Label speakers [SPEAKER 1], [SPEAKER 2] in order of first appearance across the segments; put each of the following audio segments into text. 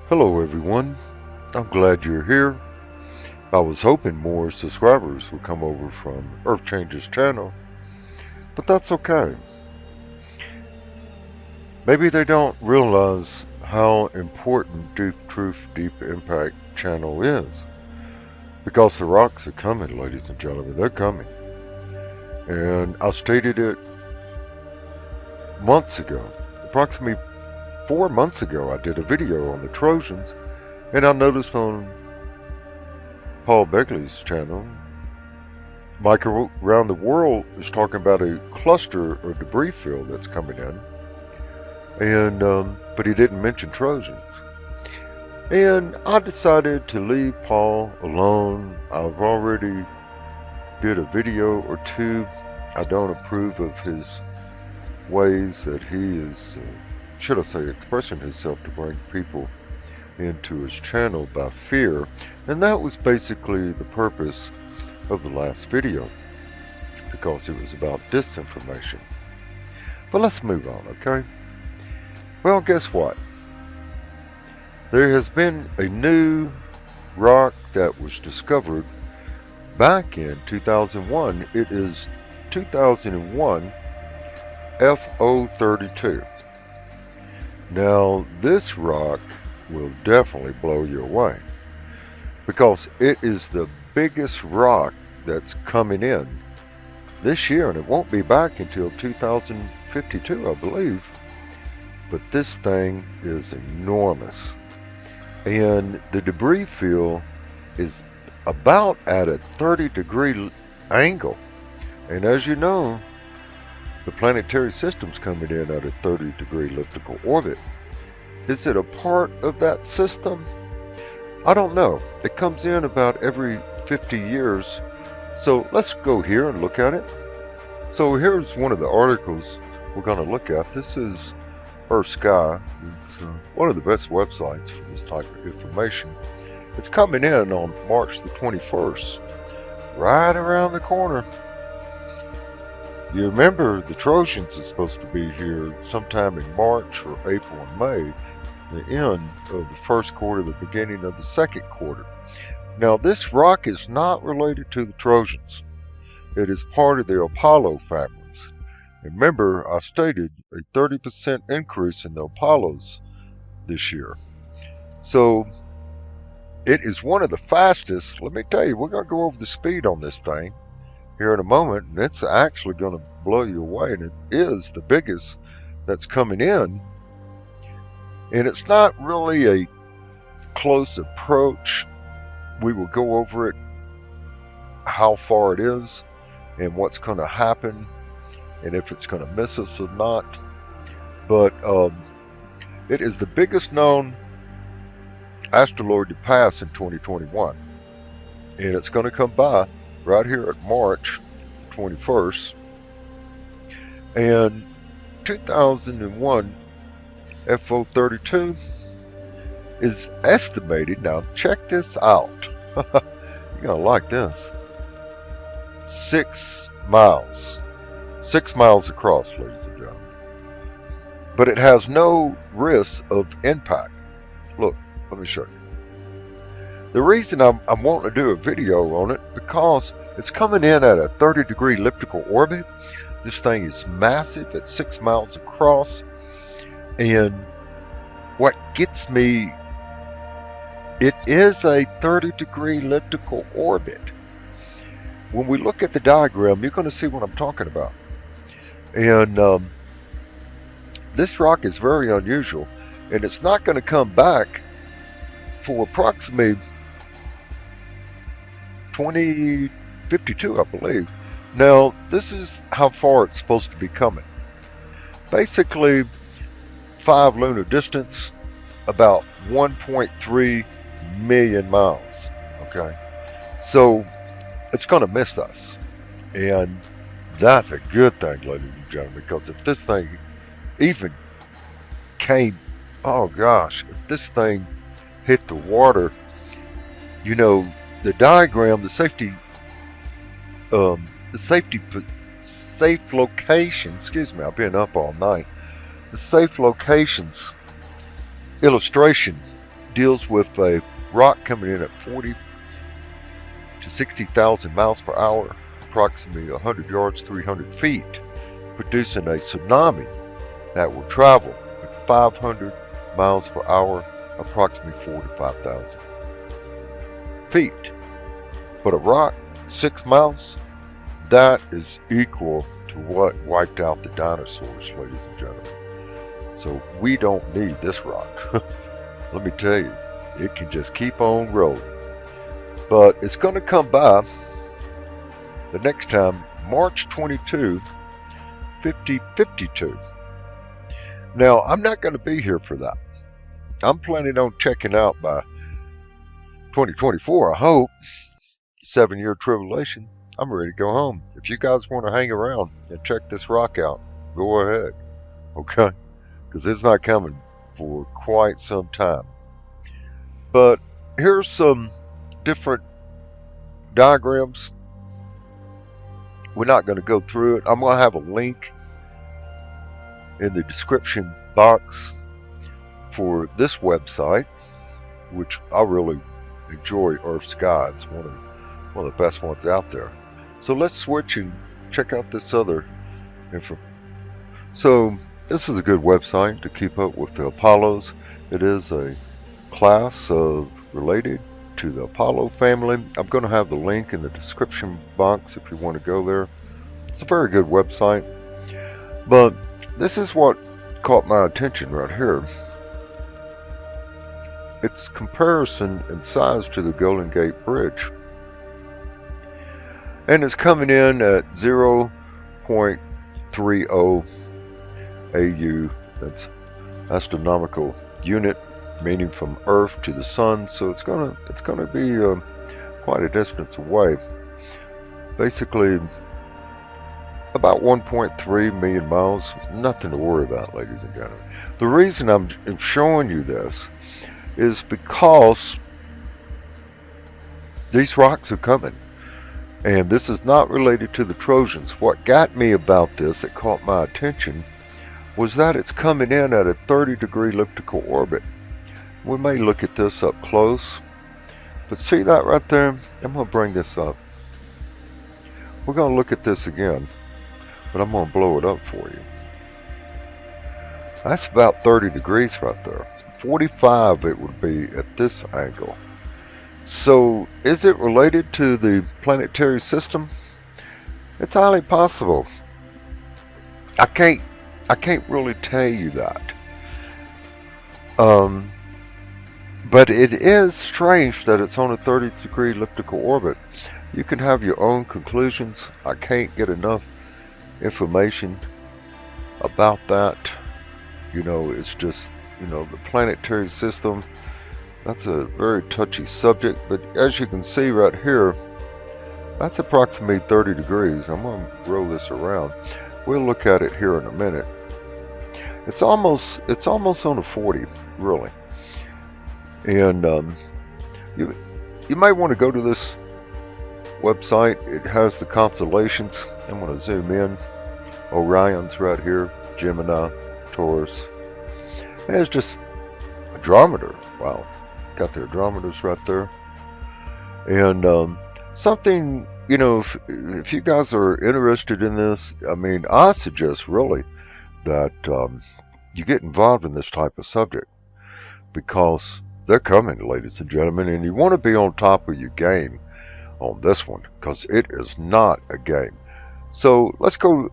[SPEAKER 1] Hello everyone, I'm glad you're here. I was hoping more subscribers would come over from Earth Changers channel, but that's okay. Maybe they don't realize how important Deep Truth Deep Impact channel is. Because the rocks are coming, ladies and gentlemen, they're coming. And I stated it months ago, approximately 4 months ago. I did a video on the Trojans, and I noticed on Paul Begley's channel, Mike around the world is talking about a cluster or debris field that's coming in, and but he didn't mention Trojans. And I decided to leave Paul alone. I've already did a video or two. I don't approve of his ways that he is, should I say, expressing himself to bring people into his channel by fear. And that was basically the purpose of the last video, because it was about disinformation. But let's move on, okay? Well, guess what? There has been a new rock that was discovered back in 2001. It is 2001 FO32. Now, this rock will definitely blow you away, because it is the biggest rock that's coming in this year, and it won't be back until 2052, I believe. But this thing is enormous, and the debris field is about at a 30-degree angle. And as you know, the planetary system's coming in at a 30-degree elliptical orbit. Is it a part of that system? I don't know. It comes in about every 50 years. So let's go here and look at it. So here's one of the articles we're going to look at. This is Earth Sky. It's one of the best websites for this type of information. It's coming in on March the 21st, right around the corner. You remember the Trojans is supposed to be here sometime in March or April and May, the end of the first quarter, the beginning of the second quarter. Now, this rock is not related to the Trojans. It is part of the Apollo families. And remember, I stated a 30% increase in the Apollos this year. So it is one of the fastest. Let me tell you, we're going to go over the speed on this thing here in a moment, and it's actually going to blow you away. And it is the biggest that's coming in. And it's not really a close approach. We will go over it, how far it is, and what's going to happen, and if it's going to miss us or not. But it is the biggest known asteroid to pass in 2021. And it's going to come by right here at March 21st. And 2001 FO32 is estimated, now check this out, you're going to like this, 6 miles. 6 miles across, ladies and gentlemen. But it has no risk of impact. Look, let me show you. The reason I'm wanting to do a video on it, because it's coming in at a 30-degree elliptical orbit. This thing is massive. It's 6 miles across. And what gets me, it is a 30-degree elliptical orbit. When we look at the diagram, you're going to see what I'm talking about. And this rock is very unusual, and it's not going to come back for approximately 2052, I believe. Now, this is how far it's supposed to be coming. Basically, 5 lunar distance, about 1.3 million miles. Okay, so it's going to miss us, and that's a good thing, ladies and gentlemen, because if this thing even came, oh gosh, if this thing hit the water, you know, the diagram, the safe location, excuse me, I've been up all night, the safe locations illustration deals with a rock coming in at 40 to 60,000 miles per hour, approximately 100 yards, 300 feet, producing a tsunami that will travel at 500 miles per hour, approximately 4 to 5,000 feet. But a rock 6 miles, that is equal to what wiped out the dinosaurs, ladies and gentlemen. So we don't need this rock. Let me tell you, it can just keep on rolling. But it's going to come by the next time, March 22, 5052. Now, I'm not going to be here for that. I'm planning on checking out by 2024, I hope. 7-year tribulation. I'm ready to go home. If you guys want to hang around and check this rock out, go ahead. Okay? Because it's not coming for quite some time. But here's some different diagrams. We're not going to go through it. I'm going to have a link in the description box for this website, which I really enjoy. Earth Sky. It's one of the best ones out there. So let's switch and check out this other info. So this is a good website to keep up with the Apollos. It is a class related to the Apollo family. I'm going to have the link in the description box if you want to go there. It's a very good website. But this is what caught my attention right here. Its comparison in size to the Golden Gate Bridge. And it's coming in at 0.30 AU. That's astronomical unit, meaning from Earth to the Sun. So it's gonna be quite a distance away. Basically, about 1.3 million miles. Nothing to worry about, ladies and gentlemen. The reason I'm showing you this is because these rocks are coming. And this is not related to the Trojans. What got me about this, that caught my attention, was that it's coming in at a 30-degree elliptical orbit. We may look at this up close. But see that right there? I'm going to bring this up. We're going to look at this again. But I'm going to blow it up for you. That's about 30 degrees right there. 45 it would be at this angle. So is it related to the planetary system? It's highly possible. I can't really tell you that. But it is strange that it's on a 30-degree elliptical orbit. You can have your own conclusions. I can't get enough information about that. You know, it's just, you know, the planetary system. That's a very touchy subject, but as you can see right here, that's approximately 30 degrees. I'm going to roll this around. We'll look at it here in a minute. It's almost on a 40, really. And you might want to go to this website. It has the constellations. I'm going to zoom in. Orion's right here, Gemini, Taurus. And it's just Andromeda. Wow. Got the Andromedas right there. And something, you know, if you guys are interested in this, I mean, I suggest really that you get involved in this type of subject, because they're coming, ladies and gentlemen, and you want to be on top of your game on this one, because it is not a game. So let's go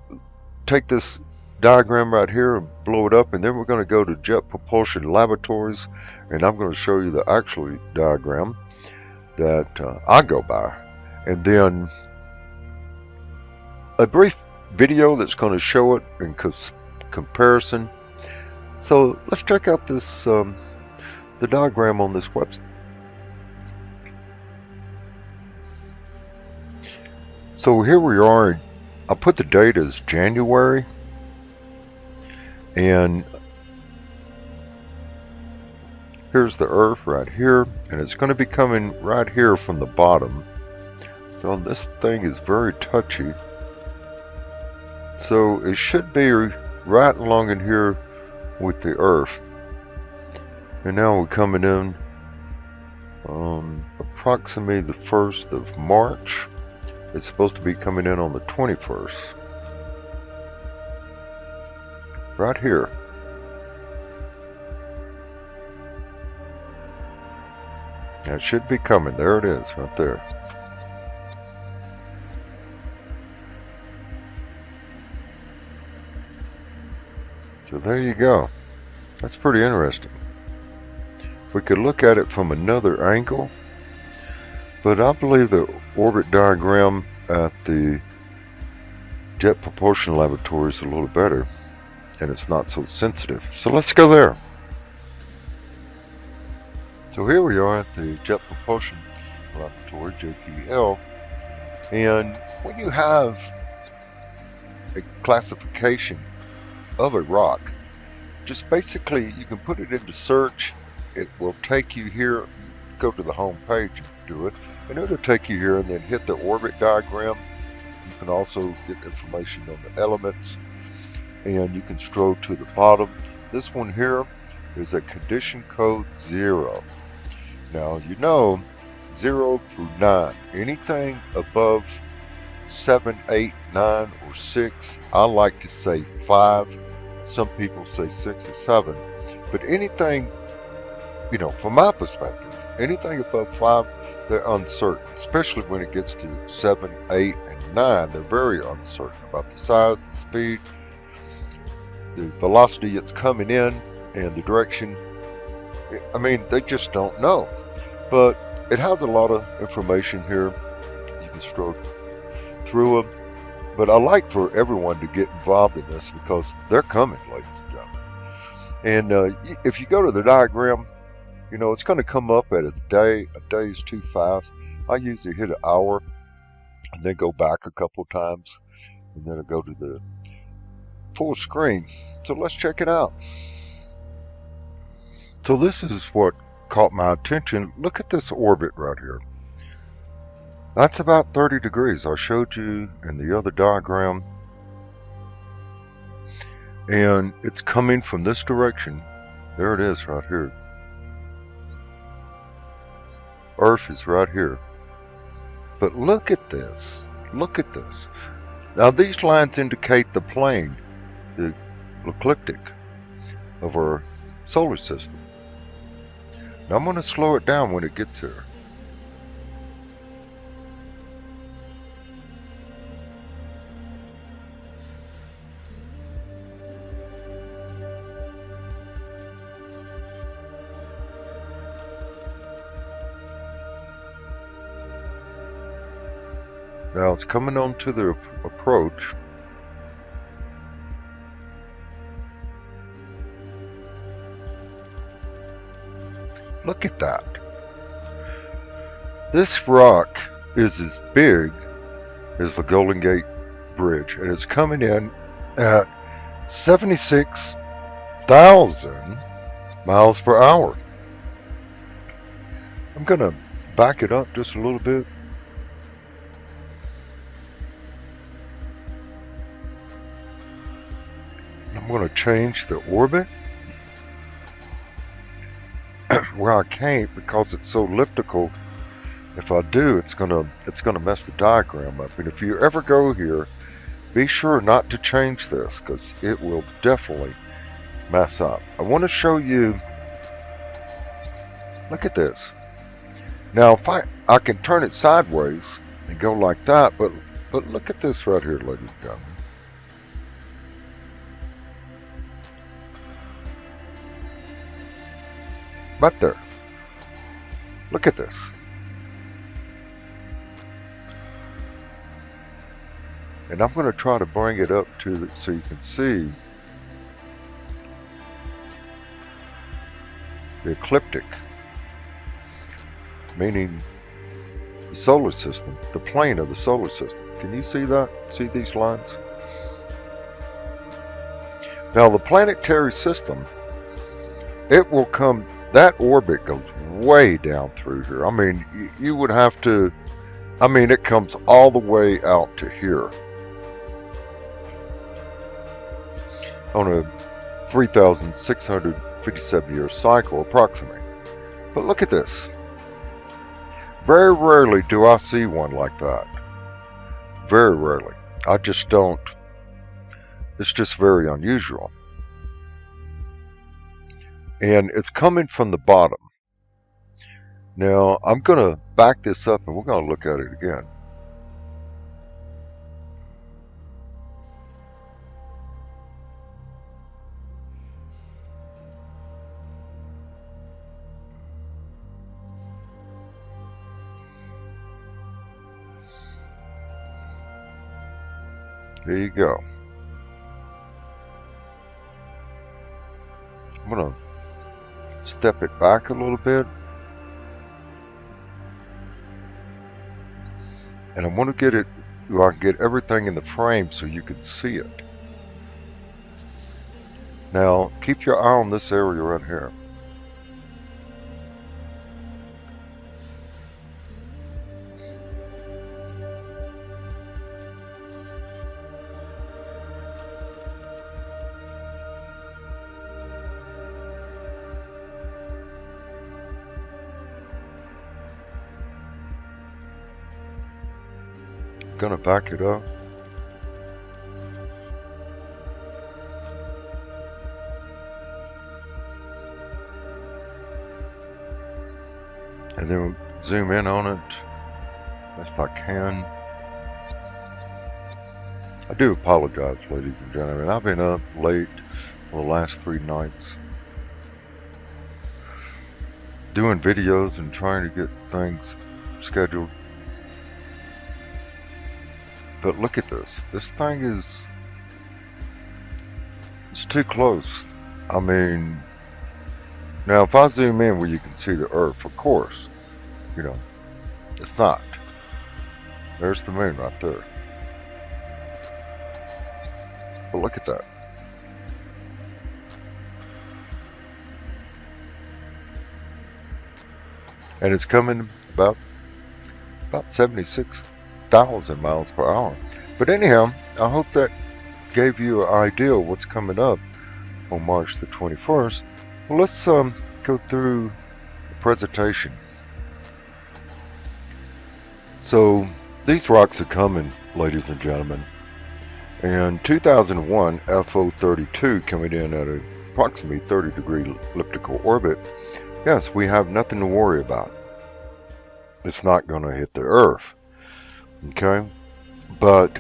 [SPEAKER 1] take this diagram right here and blow it up, and then we're going to go to Jet Propulsion Laboratories, and I'm going to show you the actual diagram that I go by, and then a brief video that's going to show it in comparison. So let's check out this the diagram on this website. So here we are. I put the date as January, and here's the Earth right here, and it's going to be coming right here from the bottom. So this thing is very touchy. So it should be right along in here with the Earth. And now we're coming in approximately the 1st of March. It's supposed to be coming in on the 21st. Right here. It should be coming. There it is, right there. So there you go. That's pretty interesting. We could look at it from another angle, but I believe the orbit diagram at the Jet Propulsion Laboratory is a little better, and it's not so sensitive. So let's go there. So here we are at the Jet Propulsion Laboratory, JPL, and when you have a classification of a rock, just basically you can put it into search. It will take you here. Go to the home page and do it, and it'll take you here, and then hit the orbit diagram. You can also get information on the elements, and you can scroll to the bottom. This one here is a condition code 0. Now you know 0 through 9. Anything above 7, 8, 9, or 6. I like to say 5. Some people say 6 or 7. But anything, you know, from my perspective, anything above 5, they're uncertain. Especially when it gets to 7, 8, and 9. They're very uncertain about the size, the speed, the velocity it's coming in, and the direction. I mean, they just don't know. But it has a lot of information here. You can scroll through them. But I like for everyone to get involved in this because they're coming, ladies and gentlemen. And if you go to the diagram, you know, it's going to come up at a day. A day is too fast. I usually hit an hour and then go back a couple times. And then I go to the full screen. So let's check it out. So this is what caught my attention. Look at this orbit right here. That's about 30 degrees. I showed you in the other diagram. And it's coming from this direction. There it is right here. Earth is right here. But look at this. Look at this. Now these lines indicate the plane, the ecliptic of our solar system. Now I'm going to slow it down when it gets here. Now it's coming on to the approach. Look at that. This rock is as big as the Golden Gate Bridge, and it's coming in at 76,000 miles per hour. I'm going to back it up just a little bit. I'm going to change the orbit where I can't because it's so elliptical. If I do, it's gonna mess the diagram up. And if you ever go here, be sure not to change this because it will definitely mess up. I want to show you. Look at this. Now, if I can turn it sideways and go like that, but look at this right here, ladies and gentlemen. Right there. Look at this. And I'm going to try to bring it up to so you can see the ecliptic, meaning the solar system, the plane of the solar system. Can you see that? See these lines? Now the planetary system, it will come. That orbit goes way down through here. I mean, you would have to, I mean, it comes all the way out to here on a 3,657 year cycle approximately. But look at this. Very rarely do I see one like that. Very rarely. I just don't. It's just very unusual. And it's coming from the bottom. Now, I'm going to back this up and we're going to look at it again. There you go. I'm going to step it back a little bit. And I want to get it, well, I get everything in the frame so you can see it. Now, keep your eye on this area right here. Gonna back it up. And then we'll zoom in on it best I can. I do apologize, ladies and gentlemen. I've been up late for the last 3 nights doing videos and trying to get things scheduled. But look at this. This thing is, it's too close. I mean, now if I zoom in where you can see the Earth, of course, you know, it's not. There's the moon right there. But look at that. And it's coming about 76,000 miles per hour. But anyhow, I hope that gave you an idea of what's coming up on March the 21st. Well, let's go through the presentation. So these rocks are coming, ladies and gentlemen. And 2001 FO32 coming in at approximately 30-degree elliptical orbit. Yes, we have nothing to worry about. It's not going to hit the Earth. Okay? But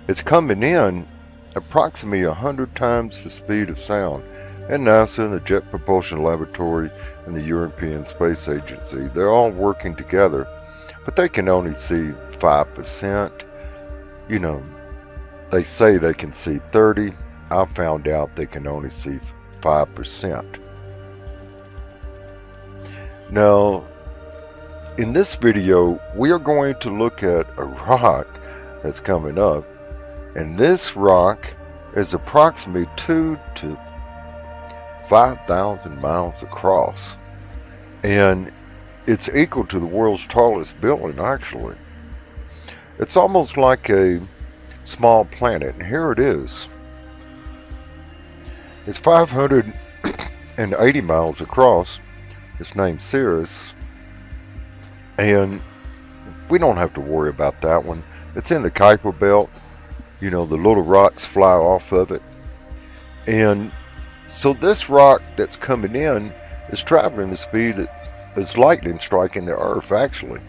[SPEAKER 1] it's coming in approximately 100 times the speed of sound. And NASA and the Jet Propulsion Laboratory and the European Space Agency, they're all working together. But they can only see 5%. You know, they say they can see 30. I found out they can only see 5%. Now, in this video, we are going to look at a rock that's coming up. And this rock is approximately 2 to 5,000 miles across. And it's equal to the world's tallest building, actually. It's almost like a small planet. And here it is. It's 580 miles across. It's named Sirius. And we don't have to worry about that one. It's in the Kuiper Belt. You know, the little rocks fly off of it. And so this rock that's coming in is traveling the speed as lightning striking the Earth, actually.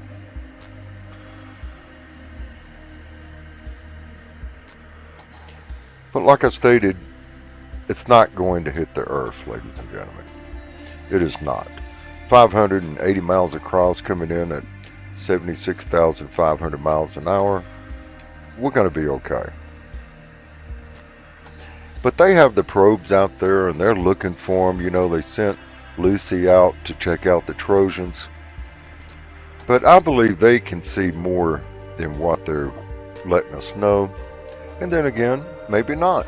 [SPEAKER 1] But like I stated, it's not going to hit the Earth, ladies and gentlemen. It is not. 580 miles across, coming in at 76,500 miles an hour. We're going to be okay. But they have the probes out there and they're looking for them. You know, they sent Lucy out to check out the Trojans. But I believe they can see more than what they're letting us know. And then again, maybe not.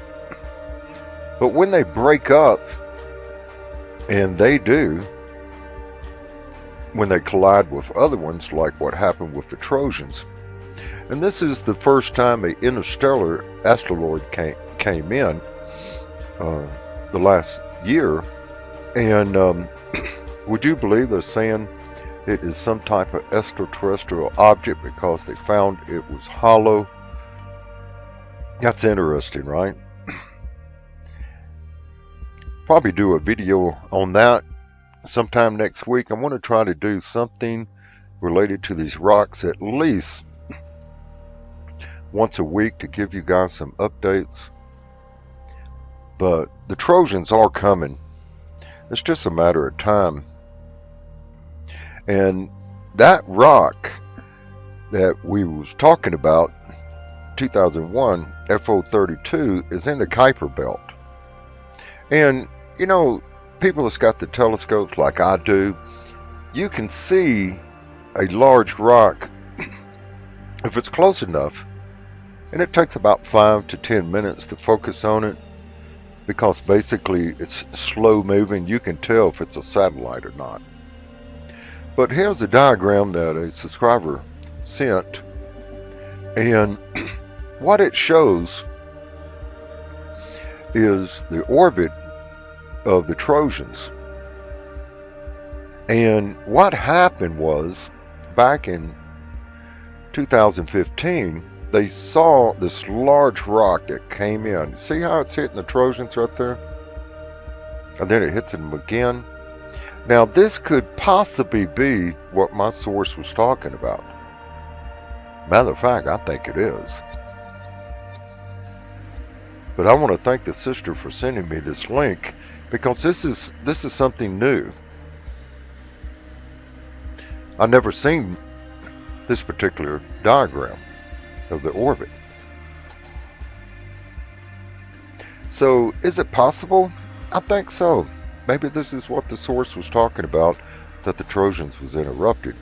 [SPEAKER 1] But when they break up, and they do, when they collide with other ones, like what happened with the Trojans. And this is the first time an interstellar asteroid came in the last year. And would you believe they're saying it is some type of extraterrestrial object because they found it was hollow. That's interesting, right? Probably do a video on that sometime next week. I want to try to do something related to these rocks at least once a week to give you guys some updates. But the Trojans are coming. It's just a matter of time. And that rock that we was talking about, 2001 FO32, is in the Kuiper Belt. And you know, people that's got the telescopes like I do, you can see a large rock if it's close enough, and it takes about 5 to 10 minutes to focus on it because basically it's slow moving. You can tell if it's a satellite or not. But here's a diagram that a subscriber sent, and what it shows is the orbit of the Trojans. And what happened was, back in 2015, they saw this large rock that came in. See how it's hitting the Trojans right there? And then it hits them again. Now this could possibly be what my source was talking about. Matter of fact, I think it is. But I want to thank the sister for sending me this link, because this is something new. I've never seen this particular diagram of the orbit. So is it possible? I think so. Maybe this is what the source was talking about, that the Trojans was interrupted.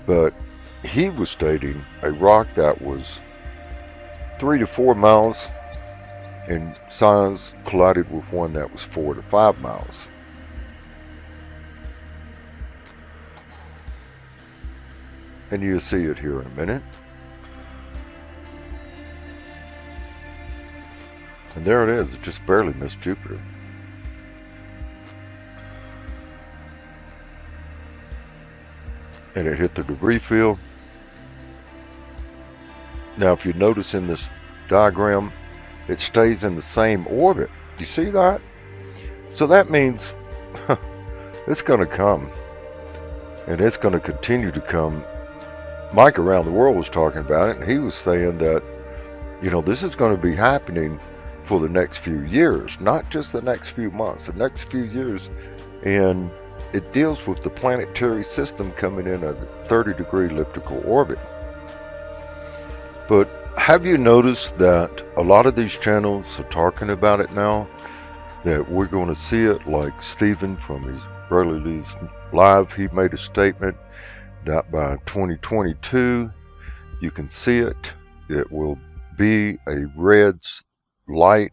[SPEAKER 1] But he was stating a rock that was 3 to 4 miles in size collided with one that was 4 to 5 miles. And you'll see it here in a minute. And there it is. It just barely missed Jupiter. And it hit the debris field. Now if you notice in this diagram, it stays in the same orbit. Do you see that? So that means it's going to come. And it's going to continue to come. Mike around the world was talking about it, and he was saying that, you know, this is going to be happening for the next few years, not just the next few months, the next few years. And it deals with the planetary system coming in a 30-degree elliptical orbit. But have you noticed that a lot of these channels are talking about it now? That we're going to see it, like Stephen from his Early Live, he made a statement that by 2022 you can see it. It will be a red light,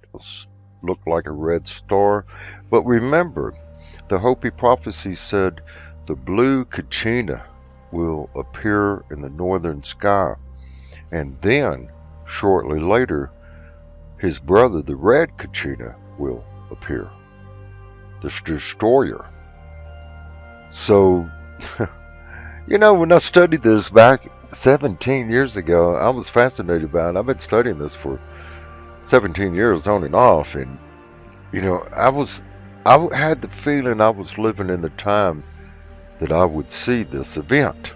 [SPEAKER 1] look like a red star. But remember, the Hopi prophecy said the blue Kachina will appear in the northern sky, and then shortly later his brother, the red Kachina, will appear, the destroyer. So you know, when I studied this back 17 years ago, I was fascinated by it. I've been studying this for 17 years on and off, and you know, I had the feeling I was living in the time that I would see this event.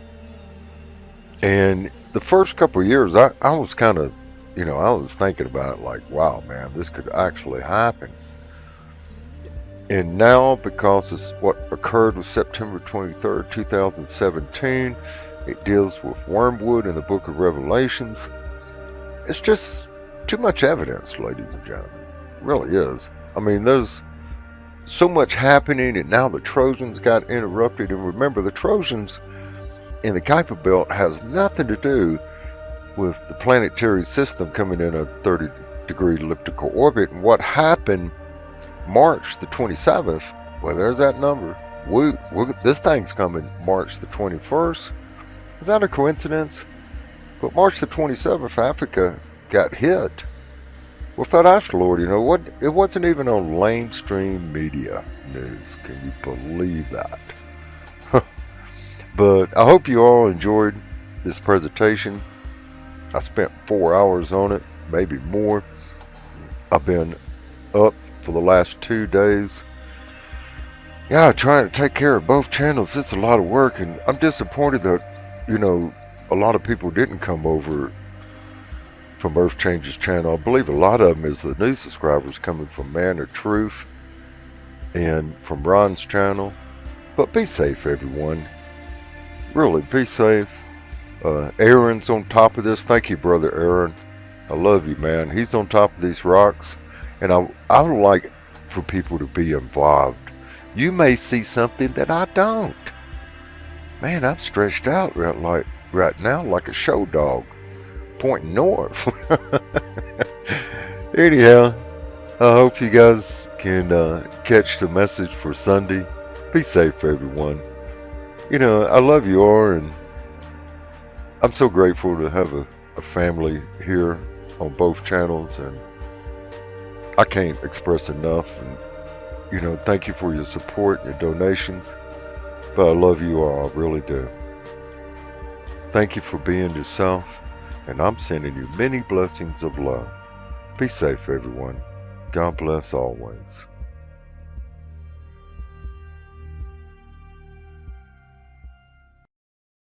[SPEAKER 1] And the first couple of years, I was kind of, you know, I was thinking about it like, wow, man, this could actually happen. And now, because it's what occurred was September 23rd, 2017, it deals with wormwood in the book of Revelations. It's just too much evidence, ladies and gentlemen. It really is. I mean, there's so much happening, and now the Trojans got interrupted. And remember, the Trojans in the Kuiper Belt has nothing to do with the planetary system coming in a 30-degree elliptical orbit. And what happened March the 27th, well, there's that number. This thing's coming March the 21st. Is that a coincidence? But March the 27th, Africa got hit with that asteroid. You know what? It wasn't even on mainstream media news. Can you believe that? But I hope you all enjoyed this presentation. I spent 4 hours on it, maybe more. I've been up for the last 2 days. Yeah, trying to take care of both channels. It's a lot of work, and I'm disappointed that, a lot of people didn't come over from Earth Changes channel. I believe a lot of them is the new subscribers coming from Man of Truth and from Ron's channel. But be safe, everyone. Really, be safe. Aaron's on top of this. Thank you, brother Aaron. I love you, man. He's on top of these rocks, and I would like for people to be involved. You may see something that I don't. Man, I'm stretched out right now like a show dog, pointing north. Anyhow, I hope you guys can catch the message for Sunday. Be safe, everyone. I love you all, and I'm so grateful to have a family here on both channels, and I can't express enough. And thank you for your support, your donations. But I love you all, I really do. Thank you for being yourself, and I'm sending you many blessings of love. Be safe, everyone. God bless always.